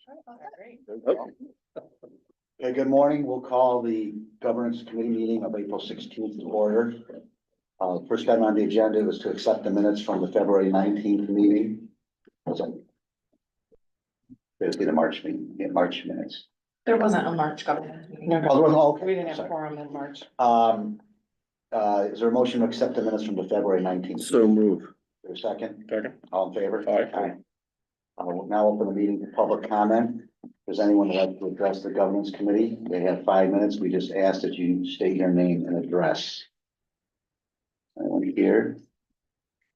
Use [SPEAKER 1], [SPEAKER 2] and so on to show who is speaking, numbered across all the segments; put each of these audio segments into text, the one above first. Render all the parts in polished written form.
[SPEAKER 1] Great.
[SPEAKER 2] Okay. Okay, good morning. We'll call the governance committee meeting of April 16th to order. First item on the agenda was to accept the minutes from the February 19th meeting. Basically the March meeting, March minutes.
[SPEAKER 1] There wasn't a March government meeting.
[SPEAKER 2] Oh, there wasn't? Okay.
[SPEAKER 1] We didn't have a
[SPEAKER 2] Sorry.
[SPEAKER 1] quorum in March.
[SPEAKER 2] Is there a motion to accept the minutes from the February 19th?
[SPEAKER 3] So move.
[SPEAKER 2] Is there a second?
[SPEAKER 3] Second.
[SPEAKER 2] All in favor?
[SPEAKER 3] Aye.
[SPEAKER 2] We'll now open the meeting to public comment. Does anyone would like to address the governance committee? They have 5 minutes. We just ask that you state your name and address. Anyone here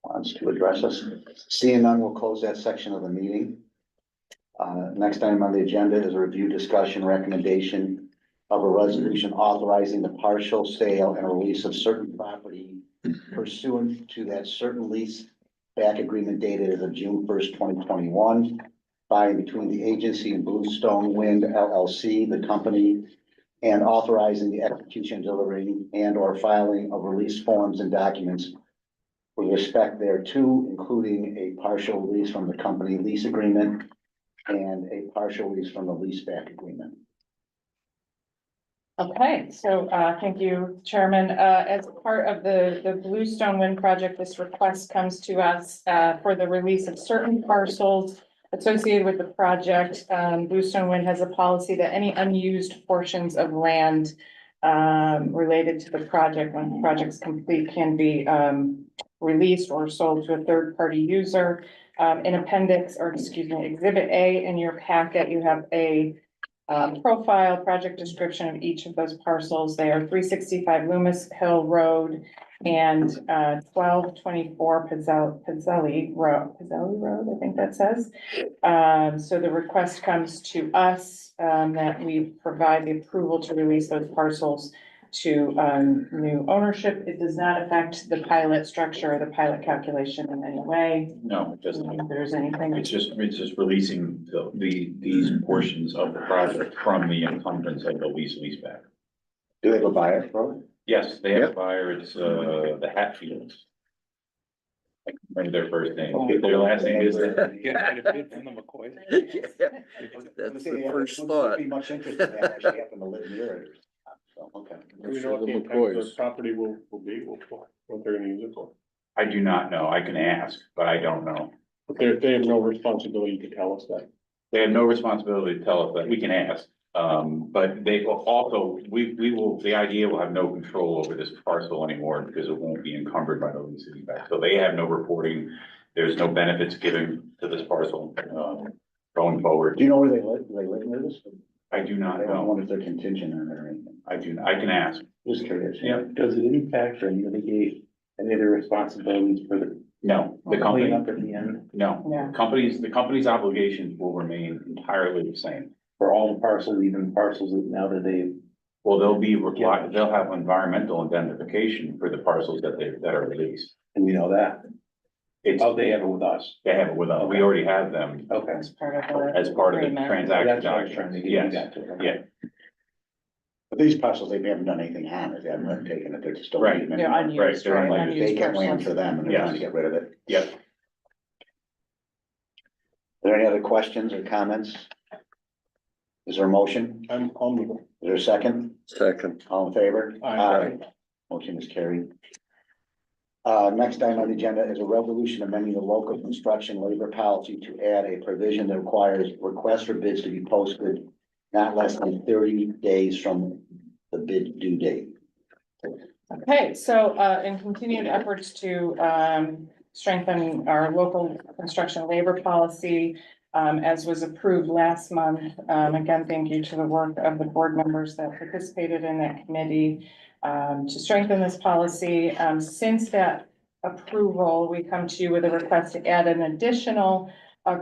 [SPEAKER 2] wants to address us? Seeing none, we'll close that section of the meeting. Next item on the agenda is a review, discussion, recommendation of a resolution authorizing the partial sale and release of certain property pursuant to that certain lease back agreement dated as of June 1st, 2021. By and between the agency and Bluestone Wind LLC, the company, and authorizing the execution, delivering, and or filing of release forms and documents with respect thereto, including a partial release from the company lease agreement and a partial release from the lease back agreement.
[SPEAKER 1] Okay, so thank you, Chairman. As part of the Bluestone Wind project, this request comes to us for the release of certain parcels associated with the project. Bluestone Wind has a policy that any unused portions of land related to the project, when the project's complete, can be released or sold to a third-party user. In appendix, or excuse me, Exhibit A in your packet, you have a profile project description of each of those parcels. They are 365 Loomis Hill Road and 1224 Pizzelli Road, I think that says. So the request comes to us that we provide the approval to release those parcels to new ownership. It does not affect the pilot structure or the pilot calculation in any way.
[SPEAKER 4] No, it doesn't.
[SPEAKER 1] If there's anything.
[SPEAKER 4] It's just releasing these portions of the project from the encumbrance of the lease back.
[SPEAKER 2] Do they have a buyer for it?
[SPEAKER 4] Yes, they have a buyer. It's the Hatfields. I can't remember their first name.
[SPEAKER 2] Okay.
[SPEAKER 4] Their last name is.
[SPEAKER 3] That's the first thought.
[SPEAKER 2] Be much interest in that, actually happen to live near it. So, okay.
[SPEAKER 5] Do we know what the intent of the property will be, what they're gonna use it for?
[SPEAKER 4] I do not know. I can ask, but I don't know.
[SPEAKER 5] But they have no responsibility to tell us that.
[SPEAKER 4] They have no responsibility to tell us that. We can ask. But they will also, we will, the idea will have no control over this parcel anymore because it won't be encumbered by the lease back. So they have no reporting. There's no benefits given to this parcel, going forward.
[SPEAKER 2] Do you know where they live? Do they live near this?
[SPEAKER 4] I do not
[SPEAKER 2] I don't
[SPEAKER 4] know.
[SPEAKER 2] wonder if they're contingent on it or anything.
[SPEAKER 4] I can ask.
[SPEAKER 2] Just curious.
[SPEAKER 4] Yeah.
[SPEAKER 6] Does it impact or mitigate any of the responsibilities for the
[SPEAKER 4] No, the company,
[SPEAKER 6] cleanup at the end
[SPEAKER 4] no.
[SPEAKER 1] Yeah.
[SPEAKER 4] The company's obligations will remain entirely the same.
[SPEAKER 6] for all the parcels, even parcels that now that they,
[SPEAKER 4] Well, they'll be required, they'll have environmental indemnification for the parcels that are released.
[SPEAKER 6] and we know that?
[SPEAKER 4] It's,
[SPEAKER 6] Oh, they have it with us.
[SPEAKER 4] they have it with us. We
[SPEAKER 6] Okay.
[SPEAKER 4] already have them
[SPEAKER 6] Okay.
[SPEAKER 1] As part of the.
[SPEAKER 4] as part of the
[SPEAKER 1] agreement.
[SPEAKER 4] transaction
[SPEAKER 6] That's what I was trying to
[SPEAKER 4] documents.
[SPEAKER 6] get you
[SPEAKER 4] Yes,
[SPEAKER 6] got to. Okay.
[SPEAKER 4] yeah.
[SPEAKER 2] But these parcels, they haven't done anything on it. They haven't taken it. They're just. don't
[SPEAKER 4] Right.
[SPEAKER 2] need them
[SPEAKER 1] They're
[SPEAKER 2] anymore.
[SPEAKER 1] unused,
[SPEAKER 4] they're
[SPEAKER 1] right?
[SPEAKER 4] like
[SPEAKER 1] Unused
[SPEAKER 2] Vacant land
[SPEAKER 1] parcels.
[SPEAKER 2] for them and they're trying to
[SPEAKER 4] Yes.
[SPEAKER 2] get rid of it.
[SPEAKER 4] Yep.
[SPEAKER 2] Are there any other questions or comments? Is there a motion?
[SPEAKER 5] I'll move it.
[SPEAKER 2] Is there a second?
[SPEAKER 3] Second.
[SPEAKER 2] All in favor?
[SPEAKER 5] Aye.
[SPEAKER 2] Motion is carried. Next item on the agenda is a resolution amending the local construction labor policy to add a provision that requires requests for bids to be posted not less than 30 days from the bid due date.
[SPEAKER 1] Okay, so in continued efforts to strengthen our local construction labor policy, as was approved last month. Again, thank you to the work of the board members that participated in that committee to strengthen this policy. Since that approval, we come to you with a request to add an additional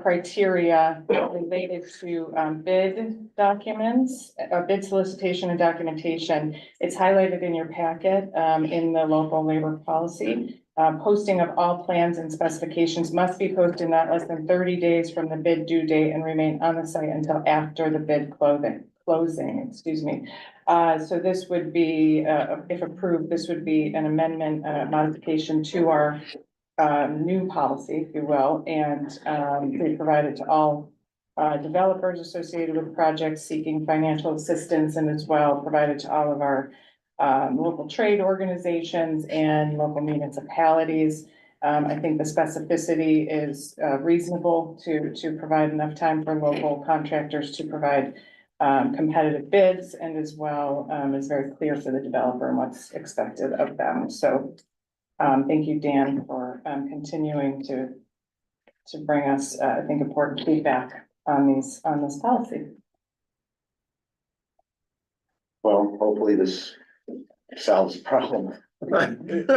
[SPEAKER 1] criteria related to bid documents, bid solicitation and documentation. It's highlighted in your packet in the local labor policy. Posting of all plans and specifications must be posted not less than 30 days from the bid due date and remain on the site until after the bid closing, excuse me. So this would be, if approved, this would be an amendment, modification to our new policy, if you will, and we provide it to all developers associated with projects seeking financial assistance, and as well provided to all of our local trade organizations and local municipalities. I think the specificity is reasonable to provide enough time for local contractors to provide competitive bids, and as well is very clear for the developer and what's expected of them. So thank you, Dan, for continuing to bring us, I think, important feedback on this policy.
[SPEAKER 2] Well, hopefully this solves the problem.
[SPEAKER 5] It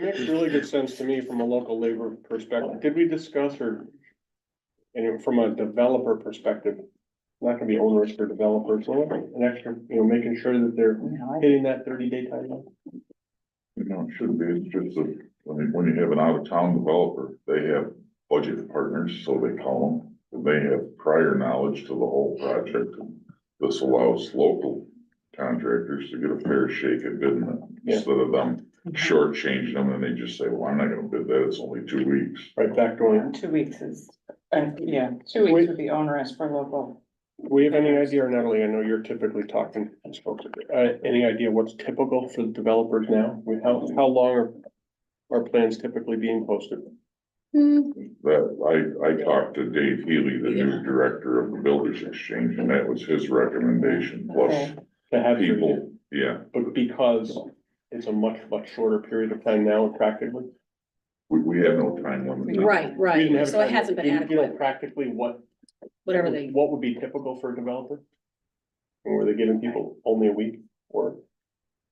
[SPEAKER 5] makes really good sense to me from a local labor perspective. Did we discuss and from a developer perspective, not gonna be onerous for developers, so an extra, making sure that they're
[SPEAKER 1] You know,
[SPEAKER 5] hitting that 30-day timeline?
[SPEAKER 7] It shouldn't be, it's just that, when you have an out-of-town developer, they have budget partners, so they call them. And they have prior knowledge to the whole project, and this allows local contractors to get a fair shake at bidding it.
[SPEAKER 5] Yeah.
[SPEAKER 7] Instead of them shortchanging them, and they just say, well, I'm not gonna bid that, it's only 2 weeks.
[SPEAKER 5] Right, back going,
[SPEAKER 1] 2 weeks is, 2 weeks would be onerous for local.
[SPEAKER 5] we have any idea, or Natalie, I know you're typically talking to these folks, any idea what's typical for the developers now? How long are plans typically being posted?
[SPEAKER 7] That, I talked to Dave Healy, the new director of the Builders Exchange, and that was his recommendation, plus
[SPEAKER 1] Okay.
[SPEAKER 5] To have
[SPEAKER 7] people, yeah.
[SPEAKER 5] But because it's a much shorter period of time now practically.
[SPEAKER 7] We have no time limit.
[SPEAKER 8] Right,
[SPEAKER 5] We didn't
[SPEAKER 8] right,
[SPEAKER 5] have
[SPEAKER 8] so it
[SPEAKER 5] time.
[SPEAKER 8] hasn't been
[SPEAKER 5] You know,
[SPEAKER 8] adequate,
[SPEAKER 5] practically
[SPEAKER 8] whatever they,
[SPEAKER 5] what would be typical for a developer? And were they giving people only a week or?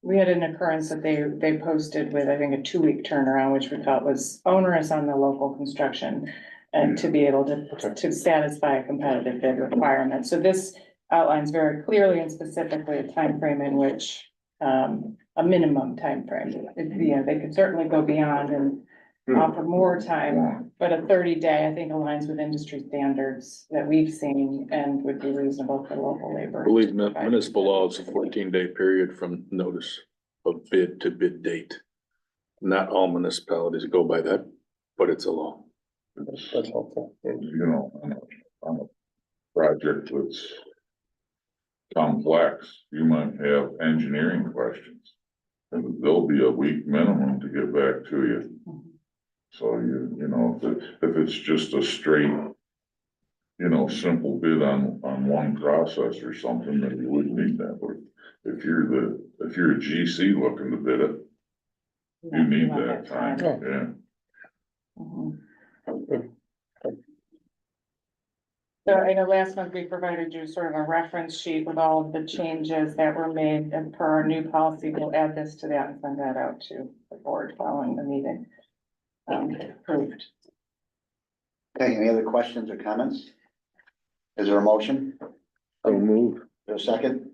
[SPEAKER 1] We had an occurrence that they posted with, I think, a 2-week turnaround, which we felt was onerous on the local construction. And to be able to satisfy a competitive bid requirement. So this outlines very clearly and specifically a timeframe in which, a minimum timeframe. They could certainly go beyond and offer more time, but a 30-day, I think, aligns with industry standards that we've seen and would be reasonable for local labor.
[SPEAKER 9] I believe municipal law is a 14-day period from notice of bid to bid date. Not all municipalities go by that, but it's a law.
[SPEAKER 5] That's helpful.
[SPEAKER 7] On a project that's complex, you might have engineering questions. And there'll be a week minimum to get back to you. So if it's just a straight, simple bid on one process or something, then you wouldn't need that. But if you're a GC looking to bid it, you need that time, yeah.
[SPEAKER 1] Mhm. So I know last month we provided you sort of a reference sheet with all of the changes that were made, and per our new policy, we'll add this to that and send that out to the board following the meeting. Approved.
[SPEAKER 2] Okay, any other questions or comments? Is there a motion?
[SPEAKER 3] I'll move.
[SPEAKER 2] Is there a second?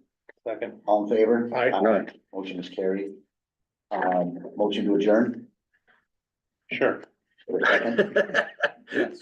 [SPEAKER 5] Second.
[SPEAKER 2] All in favor?
[SPEAKER 5] Aye.
[SPEAKER 2] Motion is carried. Motion to adjourn?
[SPEAKER 5] Sure.
[SPEAKER 2] Is there a second?